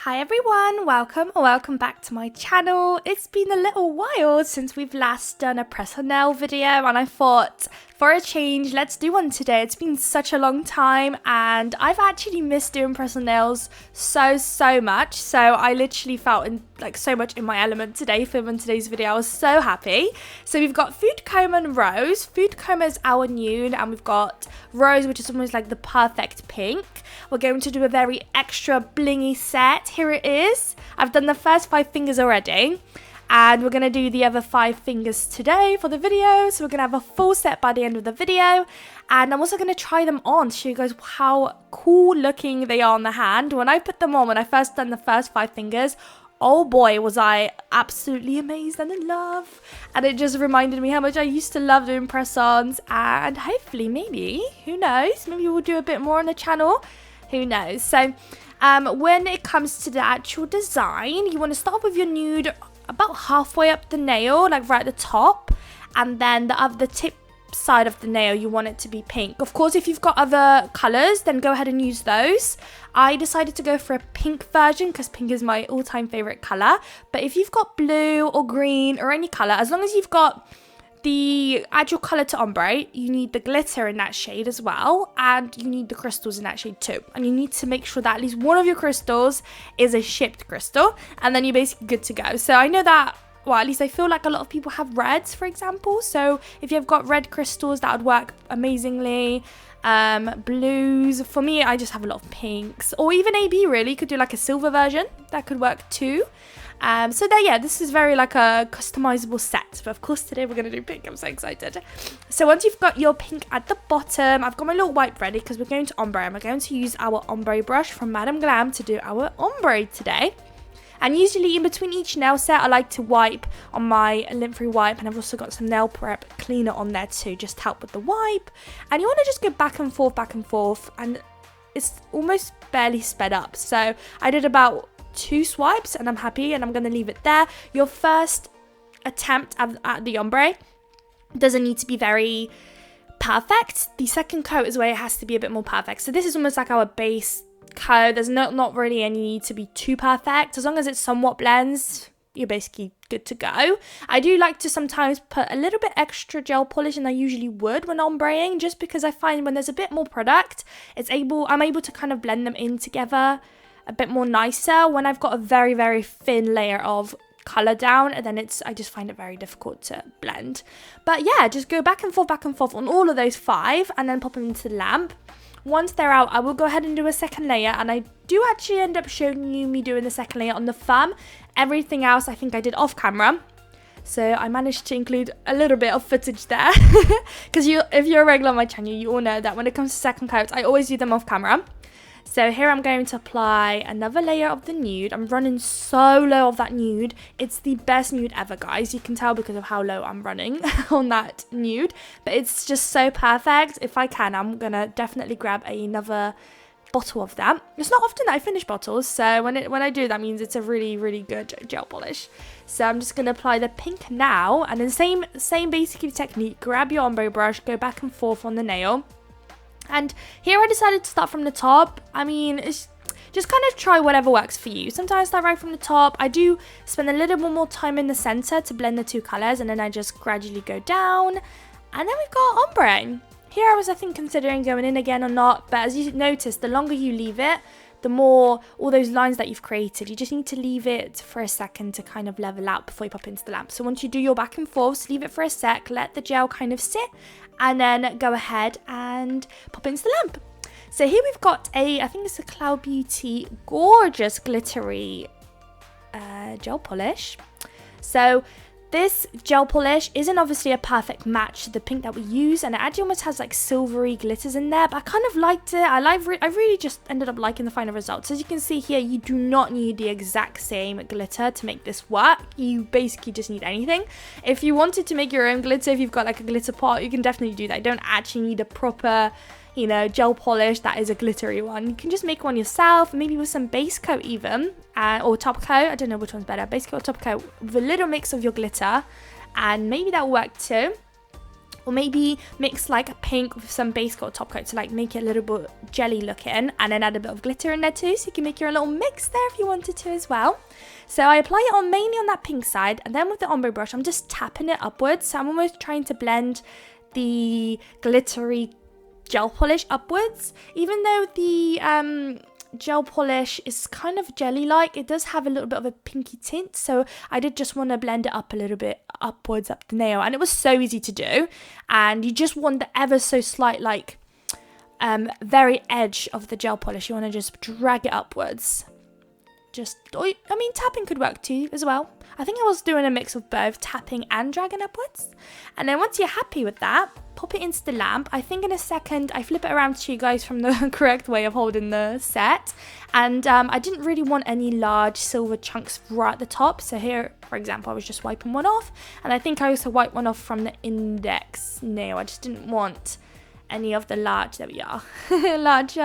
Hi everyone, welcome back to my channel. It's been a little while since we've last done a press on nail video and I thought for a change, let's do one today. It's been such a long time and I've actually missed doing press on nails so much. So I literally felt so much in my element today filming today's video. I was so happy. So we've got Food Coma and Rose. Food Coma is our nude and we've got Rose, which is almost like the perfect pink. We're going to do a very extra blingy set. Here it is. I've done the first 5 fingers already. And we're going to do the other 5 fingers today for the video. So we're going to have a full set by the end of the video. And I'm also going to try them on to show you guys how cool looking they are on the hand. When I put them on, when I first done the first 5 fingers, oh boy, was I absolutely amazed and in love. And it just reminded me how much I used to love doing press-ons. And hopefully, maybe, who knows, maybe we'll do a bit more on the channel. Who knows? So when it comes to the actual design, you want to start with your nude about halfway up the nail, like right at the top, and then the tip side of the nail you want it to be pink. Of course, if you've got other colors, then go ahead and use those. I decided to go for a pink version because pink is my all-time favorite color. But if you've got blue or green or any color, as long as you've got the actual color to ombre, you need the glitter in that shade as well, and you need the crystals in that shade too. And you need to make sure that at least one of your crystals is a shipped crystal, and then you're basically good to go. So I know that, well, at least I feel like a lot of people have reds, for example. So if you've got red crystals, that would work amazingly. Blues, for me, I just have a lot of pinks, or even AB really, could do like a silver version, that could work too. So there, yeah, this is very like a customizable set, but of course today we're going to do pink. I'm so excited. So once you've got your pink at the bottom, I've got my little wipe ready because we're going to ombre, and we're going to use our ombre brush from Madam Glam to do our ombre today. And usually in between each nail set, I like to wipe on my lint-free wipe, and I've also got some nail prep cleaner on there too, just to help with the wipe. And you want to just go back and forth, and it's almost barely sped up. So I did about 2 swipes and I'm happy, and I'm going to leave it there. Your first attempt at the ombre doesn't need to be very perfect. The second coat is where it has to be a bit more perfect. So this is almost like our base coat. There's not really any need to be too perfect. As long as it somewhat blends, you're basically good to go. I do like to sometimes put a little bit extra gel polish than I usually would when ombreing, just because I find when there's a bit more product, I'm able to kind of blend them in together a bit more nicer. When I've got a very thin layer of color down, and then I just find it very difficult to blend. But yeah, just go back and forth on all of those 5 and then pop them into the lamp. Once they're out, I will go ahead and do a second layer, and I do actually end up showing you me doing the second layer on the thumb. Everything else I think I did off camera, so I managed to include a little bit of footage there because if you're a regular on my channel, you all know that when it comes to second coats, I always do them off camera. So here I'm going to apply another layer of the nude. I'm running so low of that nude. It's the best nude ever, guys. You can tell because of how low I'm running on that nude. But it's just so perfect. If I can, I'm going to definitely grab another bottle of that. It's not often that I finish bottles, so when I do, that means it's a really good gel polish. So I'm just going to apply the pink now. And then same basically technique. Grab your ombre brush, go back and forth on the nail. And here I decided to start from the top. I mean, it's just kind of try whatever works for you. Sometimes I start right from the top. I do spend a little bit more time in the center to blend the 2 colors, and then I just gradually go down. And then we've got ombre. Here I think considering going in again or not, but as you notice, the longer you leave it, the more all those lines that you've created, you just need to leave it for a second to kind of level out before you pop into the lamp. So once you do your back and forth, leave it for a sec, let the gel kind of sit, and then go ahead and pop into the lamp. So here we've got I think it's a Cloud Beauty gorgeous glittery gel polish. So this gel polish isn't obviously a perfect match to the pink that we use, and it actually almost has like silvery glitters in there, but I kind of liked it. I really just ended up liking the final results. As you can see here, you do not need the exact same glitter to make this work. You basically just need anything. If you wanted to make your own glitter, if you've got like a glitter pot, you can definitely do that. You don't actually need a proper, gel polish that is a glittery one. You can just make one yourself, maybe with some base coat even, or top coat. I don't know which one's better, base coat or top coat, with a little mix of your glitter, and maybe that'll work too. Or maybe mix like a pink with some base coat top coat to like make it a little bit jelly looking, and then add a bit of glitter in there too, so you can make your little mix there if you wanted to as well. So I apply it on mainly on that pink side, and then with the ombre brush I'm just tapping it upwards. So I'm almost trying to blend the glittery gel polish upwards. Even though the gel polish is kind of jelly like, it does have a little bit of a pinky tint, so I did just want to blend it up a little bit upwards up the nail, and it was so easy to do. And you just want the ever so slight like very edge of the gel polish, you want to just drag it upwards. I mean, tapping could work too as well. I think I was doing a mix of both tapping and dragging upwards. And then once you're happy with that, pop it into the lamp. I think in a second I flip it around to you guys from the correct way of holding the set. And I didn't really want any large silver chunks right at the top. So here, for example, I was just wiping one off. And I think I also wiped one off from the index nail. I just didn't want any of the large, there we are, large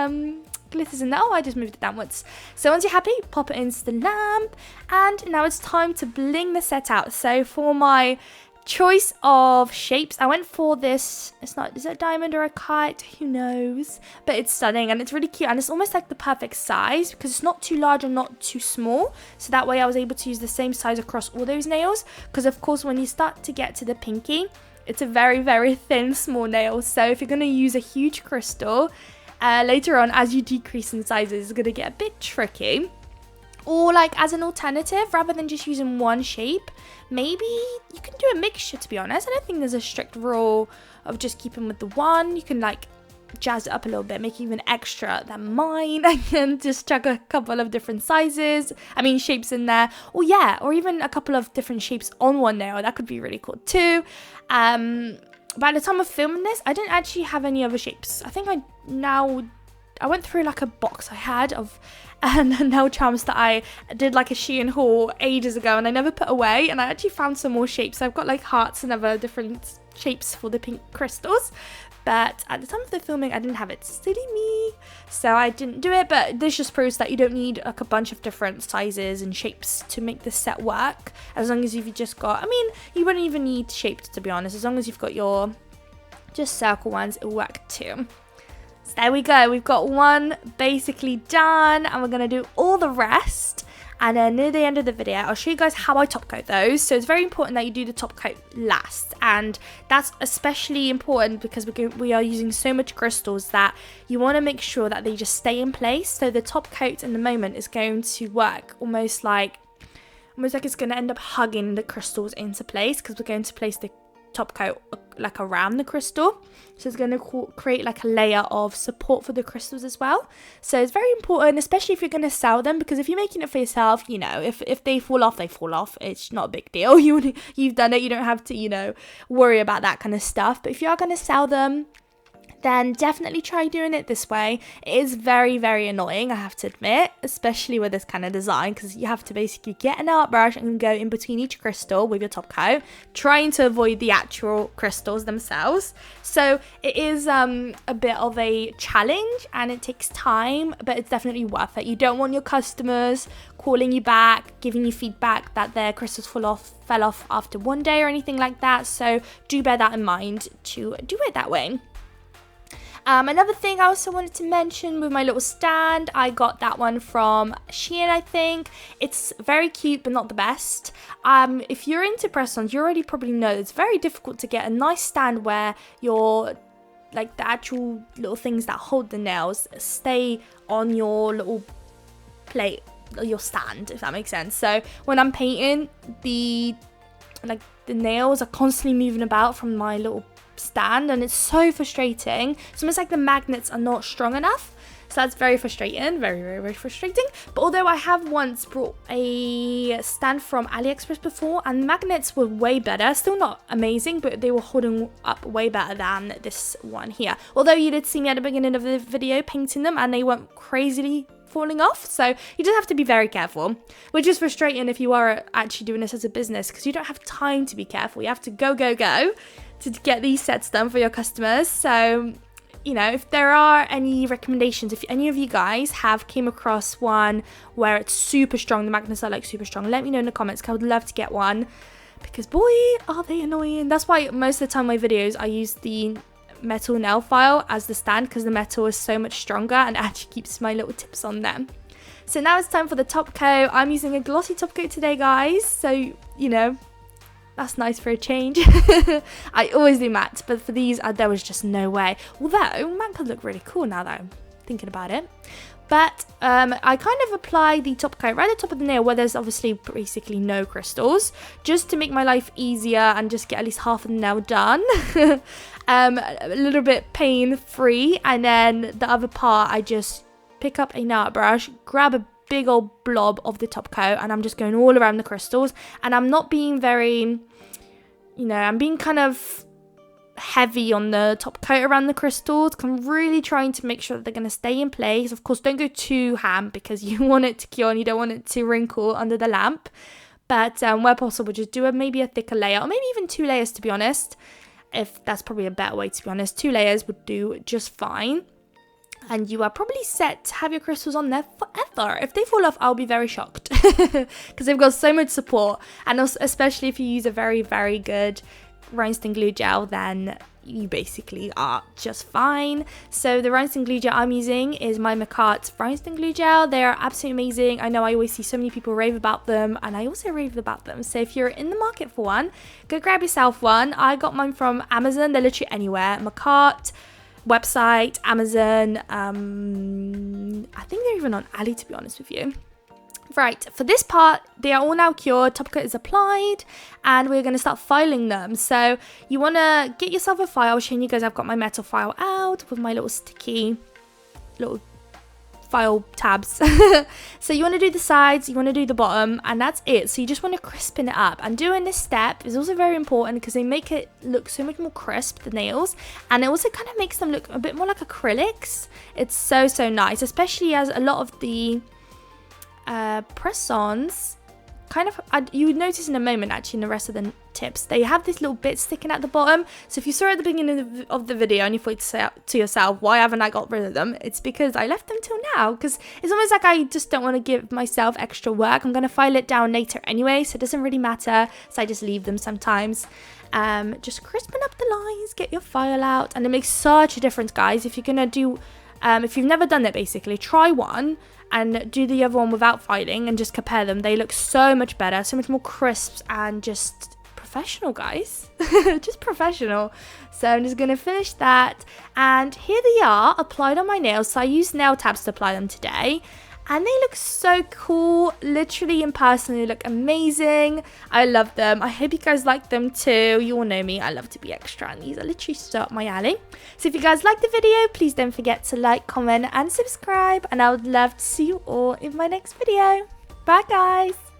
glitters in there. Oh, I just moved it downwards. So once you're happy, pop it into the lamp, and now it's time to bling the set out. So for my choice of shapes, I went for this, is it a diamond or a kite, who knows, but it's stunning and it's really cute, and it's almost like the perfect size because it's not too large and not too small. So that way I was able to use the same size across all those nails, because of course when you start to get to the pinky, it's a very, very thin, small nail. So if you're going to use a huge crystal, later on, as you decrease in sizes, it's going to get a bit tricky. Or like as an alternative, rather than just using one shape, maybe you can do a mixture, to be honest. I don't think there's a strict rule of just keeping with the one. You can like jazz it up a little bit, make it even extra than mine, and just chuck a couple of different sizes, shapes in there. Or yeah, or even a couple of different shapes on one nail. That could be really cool too. By the time of filming this, I didn't actually have any other shapes. I think I went through like a box I had of nail charms that I did like a Shein haul ages ago, and I never put away, and I actually found some more shapes. So I've got like hearts and other different shapes for the pink crystals, but at the time of the filming I didn't have it. Silly me. So I didn't do it, but this just proves that you don't need like a bunch of different sizes and shapes to make this set work. As long as you've just got, you wouldn't even need shapes, to be honest. As long as you've got your just circle ones, it'll work too. So there we go, we've got one basically done, and we're going to do all the rest. And then near the end of the video, I'll show you guys how I top coat those. So it's very important that you do the top coat last. And that's especially important because we are using so much crystals that you want to make sure that they just stay in place. So the top coat in the moment is going to work almost like it's going to end up hugging the crystals into place, because we're going to place the top coat like around the crystal, so it's going to create like a layer of support for the crystals as well. So it's very important, especially if you're going to sell them, because if you're making it for yourself, if they fall off, they fall off. It's not a big deal. You've done it, you don't have to worry about that kind of stuff. But if you are going to sell them, then definitely try doing it this way. It is very, very annoying, I have to admit, especially with this kind of design, because you have to basically get an art brush and go in between each crystal with your top coat, trying to avoid the actual crystals themselves. So it is a bit of a challenge and it takes time, but it's definitely worth it. You don't want your customers calling you back, giving you feedback that their crystals fell off after one day or anything like that. So do bear that in mind to do it that way. Another thing I also wanted to mention with my little stand, I got that one from Shein, I think. It's very cute, but not the best. If you're into press-ons, you already probably know it's very difficult to get a nice stand where your like the actual little things that hold the nails stay on your little plate, your stand, if that makes sense. So when I'm painting, the nails are constantly moving about from my little stand, and it's so frustrating. It's almost like the magnets are not strong enough, so that's very frustrating, very, very, very frustrating. But although I have once brought a stand from AliExpress before, and the magnets were way better, still not amazing, but they were holding up way better than this one here. Although you did see me at the beginning of the video painting them, and they weren't crazily falling off, so you just have to be very careful, which is frustrating if you are actually doing this as a business, because you don't have time to be careful. You have to go to get these sets done for your customers. So if there are any recommendations, if any of you guys have came across one where it's super strong, the magnets are like super strong, let me know in the comments, because I would love to get one. because boy, are they annoying. That's why most of the time my videos, I use the metal nail file as the stand, because the metal is so much stronger and actually keeps my little tips on them. So now it's time for the top coat. I'm using a glossy top coat today, guys. So, you know, that's nice for a change. I always do matte, but for these, there was just no way. Although, matte could look really cool now that I'm thinking about it. But I kind of apply the top coat right at the top of the nail where there's obviously basically no crystals, just to make my life easier and just get at least half of the nail done. A little bit pain-free. And then the other part, I just pick up a nail art brush, grab a big old blob of the top coat, and I'm just going all around the crystals. And I'm not being very, you know, I'm being kind of heavy on the top coat around the crystals. I'm really trying to make sure that they're going to stay in place. Of course, don't go too ham because you want it to cure and you don't want it to wrinkle under the lamp. But where possible, just do maybe a thicker layer, or maybe even 2 layers, to be honest. If that's probably a better way, to be honest. 2 layers would do just fine. And you are probably set to have your crystals on there forever. If they fall off, I'll be very shocked because they've got so much support. And also, especially if you use a very, very good rhinestone glue gel, then you basically are just fine. So the rhinestone glue gel I'm using is my Macart rhinestone glue gel. They are absolutely amazing. I know I always see so many people rave about them, and I also rave about them. So if you're in the market for one, go grab yourself one. I got mine from Amazon. They're literally anywhere. Macart website, Amazon, I think they're even on Ali, to be honest with you. Right, for this part, they are all now cured, top coat is applied, and we're going to start filing them. So you want to get yourself a file. Showing you guys I've got my metal file out with my little sticky little file tabs. So you want to do the sides, you want to do the bottom, and that's it. So you just want to crispen it up, and doing this step is also very important because they make it look so much more crisp, the nails, and it also kind of makes them look a bit more like acrylics. It's so nice, especially as a lot of the press-ons kind of, you would notice in a moment actually in the rest of the tips, they have this little bit sticking at the bottom. So if you saw it at the beginning of the video and you thought to yourself, why haven't I got rid of them? It's because I left them till now, because it's almost like I just don't want to give myself extra work. I'm going to file it down later anyway, so it doesn't really matter, so I just leave them sometimes. Just crisping up the lines, get your file out, and it makes such a difference, guys. If you're going to do if you've never done it, basically try one and do the other one without filing and just compare them. They look so much better, so much more crisp, and just professional, guys. Just professional. So I'm just going to finish that, and here they are applied on my nails. So I used nail tabs to apply them today, and they look so cool. Literally in person, they look amazing. I love them. I hope you guys like them too. You all know me, I love to be extra, and these are literally so up my alley. So if you guys like the video, please don't forget to like, comment and subscribe, and I would love to see you all in my next video. Bye guys.